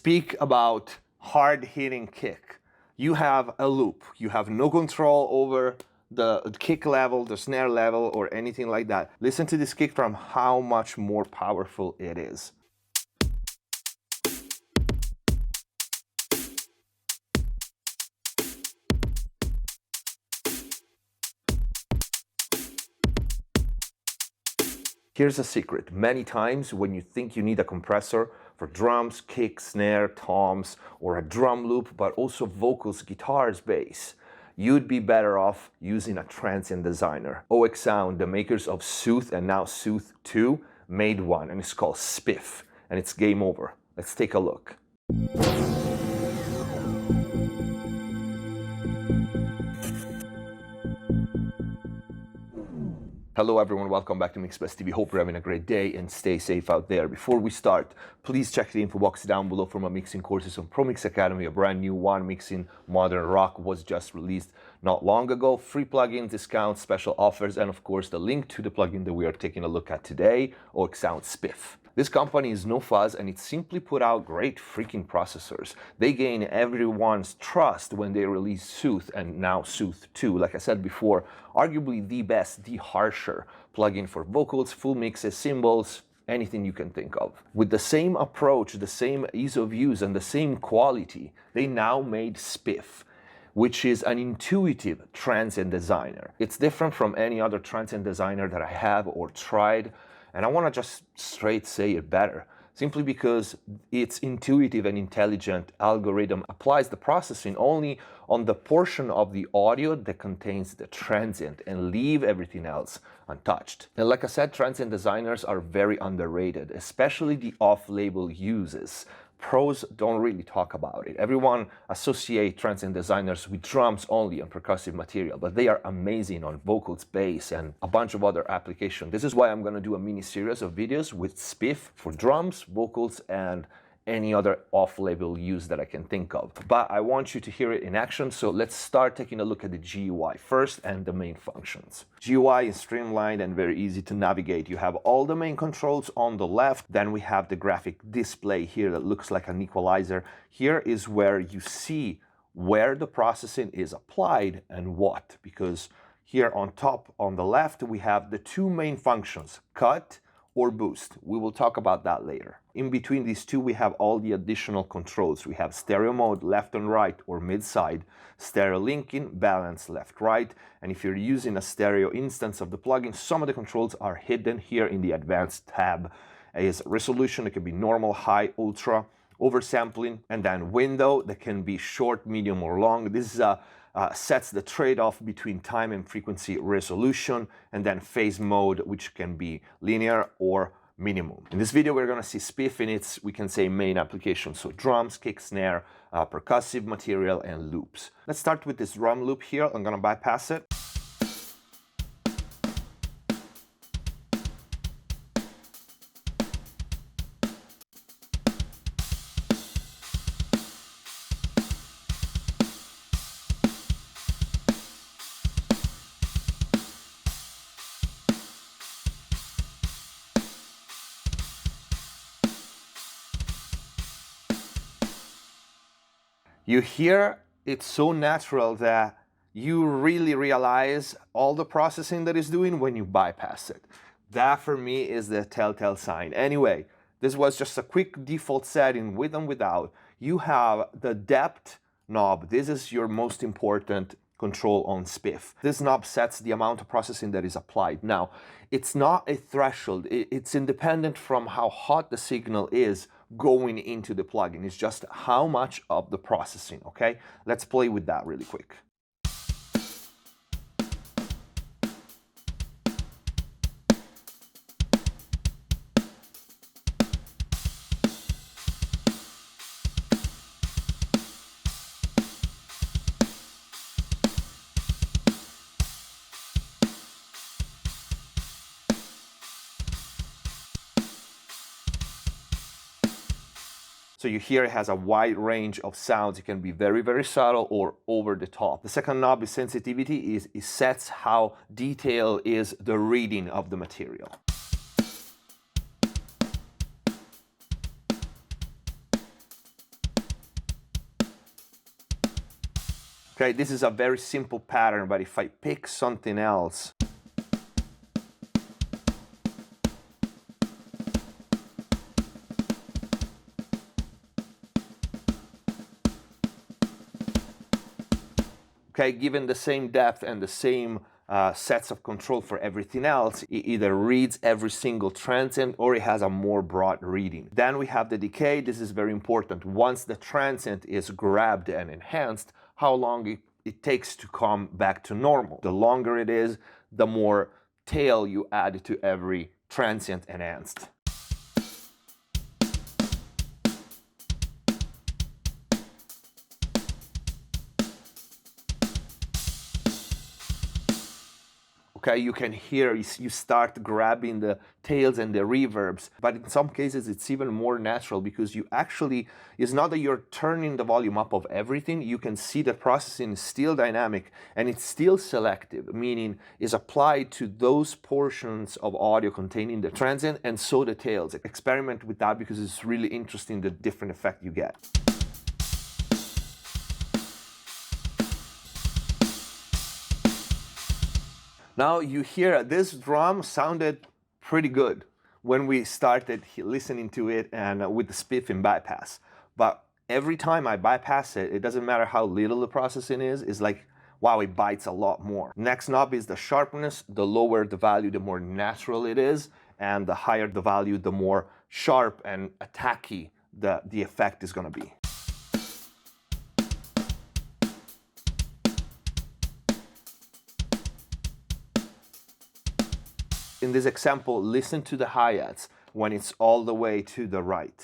speak about hard-hitting kick. You have a loop. You have no control over the kick level, the snare level, or anything like that. Listen to this kick drum, how much more powerful it is. Here's a secret. Many times when you think you need a compressor for drums, kick, snare, toms, or a drum loop, but also vocals, guitars, bass, you'd be better off using a transient designer. OEKSOUND, the makers of Soothe and now Soothe 2, made one, and it's called Spiff, and it's game over. Let's take a look. Hello everyone, welcome back to MixbusTv. Hope you're having a great day and stay safe out there. Before we start, please check the info box down below for my mixing courses on ProMix Academy. A brand new one, Mixing Modern Rock, was just released not long ago. Free plugin discounts, special offers, and of course the link to the plugin that we are taking a look at today, OEKSOUND Spiff. This company is no fuzz, and it simply put out great freaking processors. They gain everyone's trust when they release Soothe and now Soothe 2. Like I said before, arguably the best, the harsher plugin for vocals, full mixes, cymbals, anything you can think of. With the same approach, the same ease of use, and the same quality, they now made Spiff, which is an intuitive transient designer. It's different from any other transient designer that I have or tried. And I want to just straight say it better, simply because its intuitive and intelligent algorithm applies the processing only on the portion of the audio that contains the transient and leave everything else untouched. And like I said, transient designers are very underrated, especially the off-label uses. Pros don't really talk about it. Everyone associates transient designers with drums only and percussive material, but they are amazing on vocals, bass, and a bunch of other applications. This is why I'm going to do a mini series of videos with Spiff for drums, vocals, and any other off-label use that I can think of. But I want you to hear it in action, so let's start taking a look at the GUI first and the main functions. GUI is streamlined and very easy to navigate. You have all the main controls on the left, then we have the graphic display here that looks like an equalizer. Here is where you see where the processing is applied and what, because here on top on the left we have the two main functions, cut or boost. We will talk about that later. In between these two, we have all the additional controls. We have stereo mode, left and right or mid-side, stereo linking, balance left, right. And if you're using a stereo instance of the plugin, some of the controls are hidden here in the advanced tab. Is resolution, it can be normal, high, ultra, oversampling, and then window that can be short, medium, or long. This is sets the trade-off between time and frequency resolution, and then phase mode, which can be linear or minimum. In this video, we're going to see Spiff in its, we can say, main application. So drums, kick, snare, percussive material, and loops. Let's start with this drum loop here. I'm going to bypass it. You hear it's so natural that you really realize all the processing that it's doing when you bypass it. That for me is the telltale sign. Anyway, this was just a quick default setting with and without. You have the depth knob. This is your most important control on Spiff. This knob sets the amount of processing that is applied. Now, it's not a threshold. It's independent from how hot the signal is going into the plugin. It's just how much of the processing, okay? Let's play with that really quick. So you hear it has a wide range of sounds. It can be very, very subtle or over the top. The second knob is sensitivity. It sets how detailed is the reading of the material. Okay, this is a very simple pattern, but if I pick something else, okay, given the same depth and the same sets of control for everything else, it either reads every single transient or it has a more broad reading. Then we have the decay. This is very important. Once the transient is grabbed and enhanced, how long it takes to come back to normal. The longer it is, the more tail you add to every transient enhanced. Okay, you can hear, you start grabbing the tails and the reverbs, but in some cases it's even more natural because you actually, it's not that you're turning the volume up of everything, you can see the processing is still dynamic and it's still selective, meaning is applied to those portions of audio containing the transient and so the tails. Experiment with that because it's really interesting the different effect you get. Now you hear this drum sounded pretty good when we started listening to it and with the spiff in bypass. But every time I bypass it, it doesn't matter how little the processing is, it's like, wow, it bites a lot more. Next knob is the sharpness. The lower the value, the more natural it is. And the higher the value, the more sharp and attacky the effect is gonna be. In this example, listen to the hi-hats when it's all the way to the right.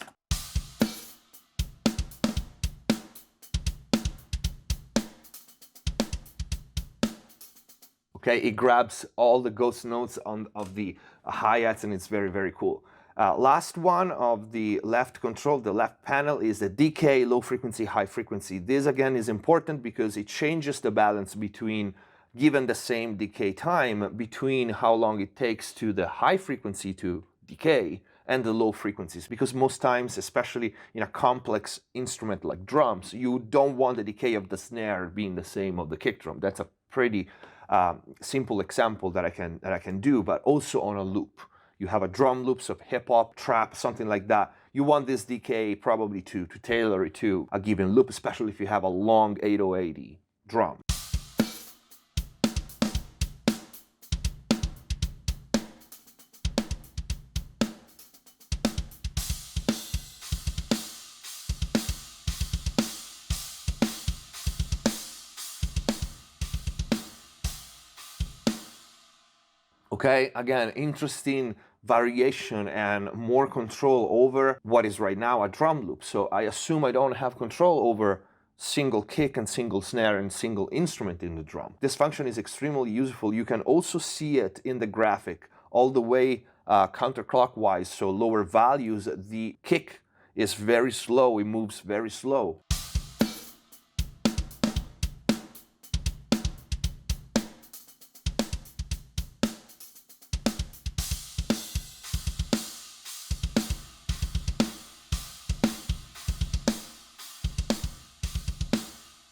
Okay, it grabs all the ghost notes of the hi-hats and it's very, very cool. Last one of the left control, the left panel, is the decay, low frequency, high frequency. This again is important because it changes the balance between, given the same decay time, between how long it takes to the high frequency to decay and the low frequencies. Because most times, especially in a complex instrument like drums, you don't want the decay of the snare being the same of the kick drum. That's a pretty simple example that I can do, but also on a loop. You have a drum loops of hip hop, trap, something like that. You want this decay probably to tailor it to a given loop, especially if you have a long 8080 drum. Okay, again, interesting variation and more control over what is right now a drum loop. So I assume I don't have control over single kick and single snare and single instrument in the drum. This function is extremely useful. You can also see it in the graphic all the way counterclockwise, so lower values, the kick is very slow, it moves very slow.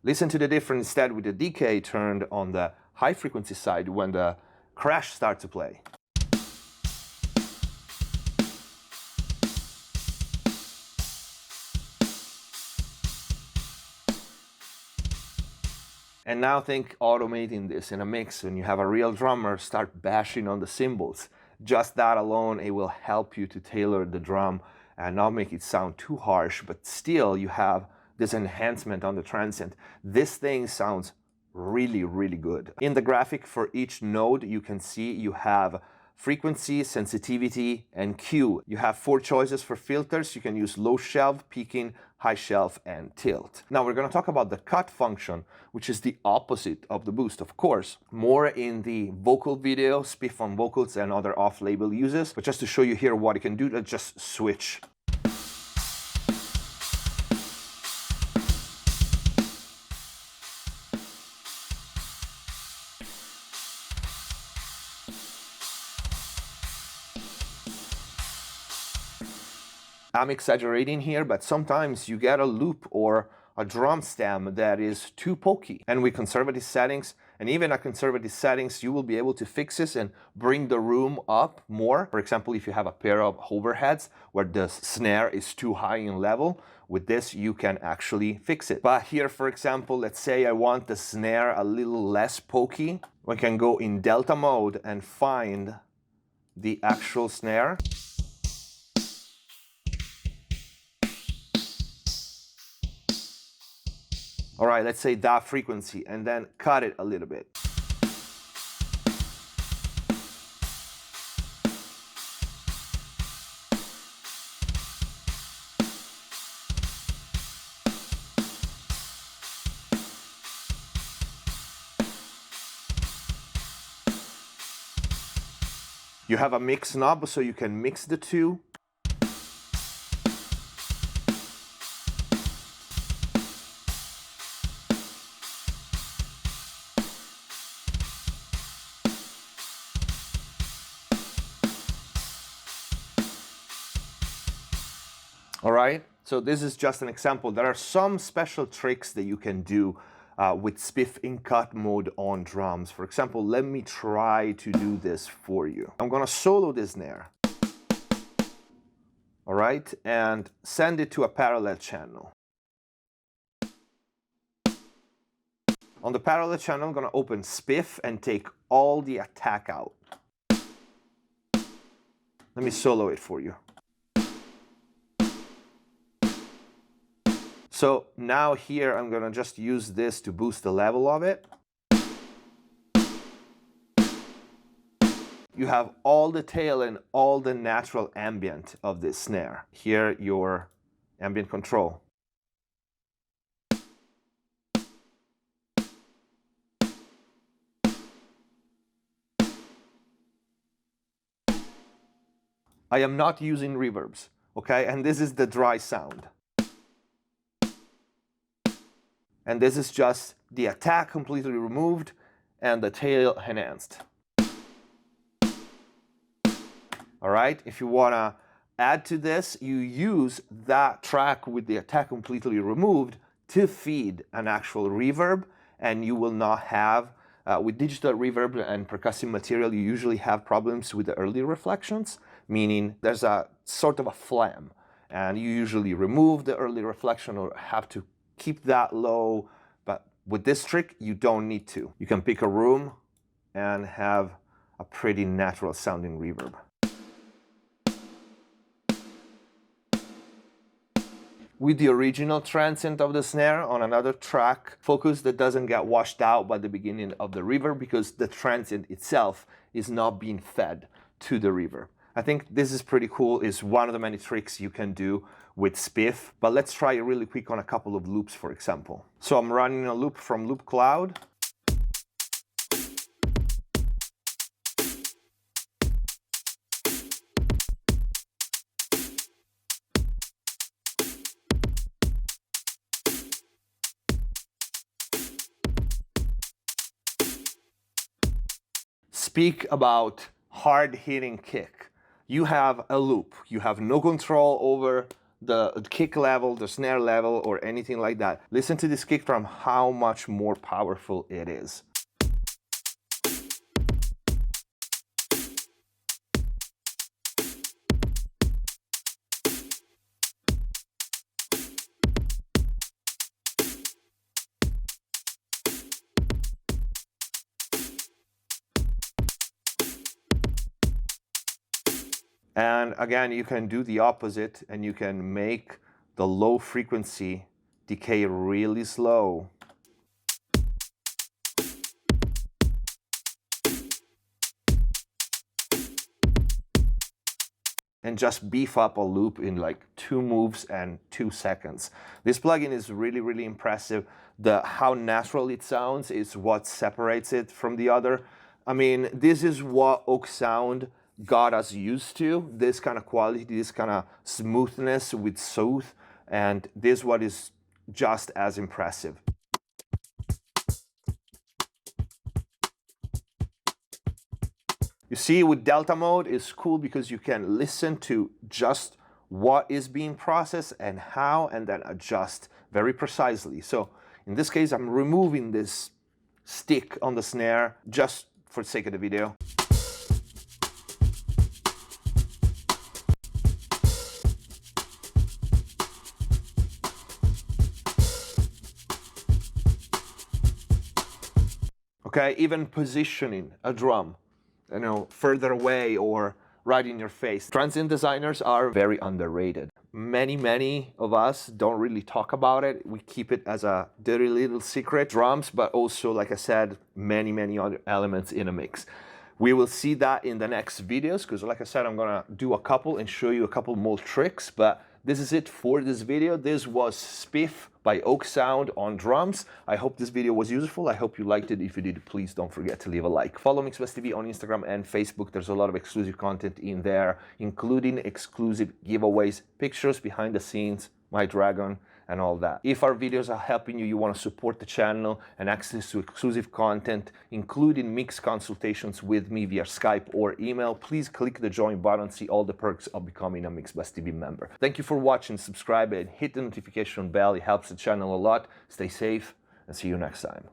Listen to the difference instead with the decay turned on the high frequency side when the crash starts to play. And now think automating this in a mix when you have a real drummer start bashing on the cymbals. Just that alone, it will help you to tailor the drum and not make it sound too harsh, but still you have this enhancement on the transient. This thing sounds really, really good. In the graphic for each node, you can see you have frequency, sensitivity, and Q. You have 4 choices for filters. You can use low shelf, peaking, high shelf, and tilt. Now we're going to talk about the cut function, which is the opposite of the boost, of course. More in the vocal video, spiff on vocals and other off-label uses. But just to show you here what it can do, let's just switch. I'm exaggerating here, but sometimes you get a loop or a drum stem that is too pokey. And with conservative settings, and even at conservative settings, you will be able to fix this and bring the room up more. For example, if you have a pair of overheads where the snare is too high in level, with this you can actually fix it. But here, for example, let's say I want the snare a little less pokey. We can go in delta mode and find the actual snare. All right, let's say that frequency, and then cut it a little bit. You have a mix knob, so you can mix the two. All right, so this is just an example. There are some special tricks that you can do with spiff in cut mode on drums. For example, let me try to do this for you. I'm gonna solo this snare. All right, and send it to a parallel channel. On the parallel channel, I'm gonna open spiff and take all the attack out. Let me solo it for you. So now here, I'm gonna just use this to boost the level of it. You have all the tail and all the natural ambient of this snare. Here, your ambient control. I am not using reverbs, okay? And this is the dry sound. And this is just the attack completely removed and the tail enhanced. All right, if you wanna add to this, you use that track with the attack completely removed to feed an actual reverb, and you will not have, with digital reverb and percussive material, you usually have problems with the early reflections, meaning there's a sort of a flam, and you usually remove the early reflection or have to keep that low, but with this trick, you don't need to. You can pick a room and have a pretty natural sounding reverb. With the original transient of the snare on another track, focus that doesn't get washed out by the beginning of the reverb because the transient itself is not being fed to the reverb. I think this is pretty cool. It's one of the many tricks you can do with spiff, but let's try it really quick on a couple of loops, for example. So I'm running a loop from Loop Cloud. Speak about hard-hitting kick. You have a loop. You have no control over the kick level, the snare level, or anything like that. Listen to this kick drum, how much more powerful it is. And again, you can do the opposite and you can make the low frequency decay really slow. And just beef up a loop in like 2 moves and 2 seconds. This plugin is really, really impressive. How natural it sounds is what separates it from the other. I mean, this is what OEKSOUND got us used to, this kind of quality, this kind of smoothness with soothe, and this is what is just as impressive. You see, with delta mode, it's cool because you can listen to just what is being processed and how, and then adjust very precisely. So in this case, I'm removing this stick on the snare just for the sake of the video. Okay, even positioning a drum, you know, further away or right in your face. Transient designers are very underrated. Many of us don't really talk about it. We keep it as a dirty little secret. Drums, but also, like I said, many other elements in a mix. We will see that in the next videos, because like I said, I'm gonna do a couple and show you a couple more tricks, but this is it for this video. This was Spiff by OEKSOUND on drums. I hope this video was useful. I hope you liked it. If you did, please don't forget to leave a like. Follow MixbusTv on Instagram and Facebook. There's a lot of exclusive content in there, including exclusive giveaways, pictures behind the scenes, my dragon, and all that. If our videos are helping you, you want to support the channel and access to exclusive content, including mix consultations with me via Skype or email, please click the join button, see all the perks of becoming a MixbusTv member. Thank you for watching, subscribe and hit the notification bell. It helps the channel a lot. Stay safe and see you next time.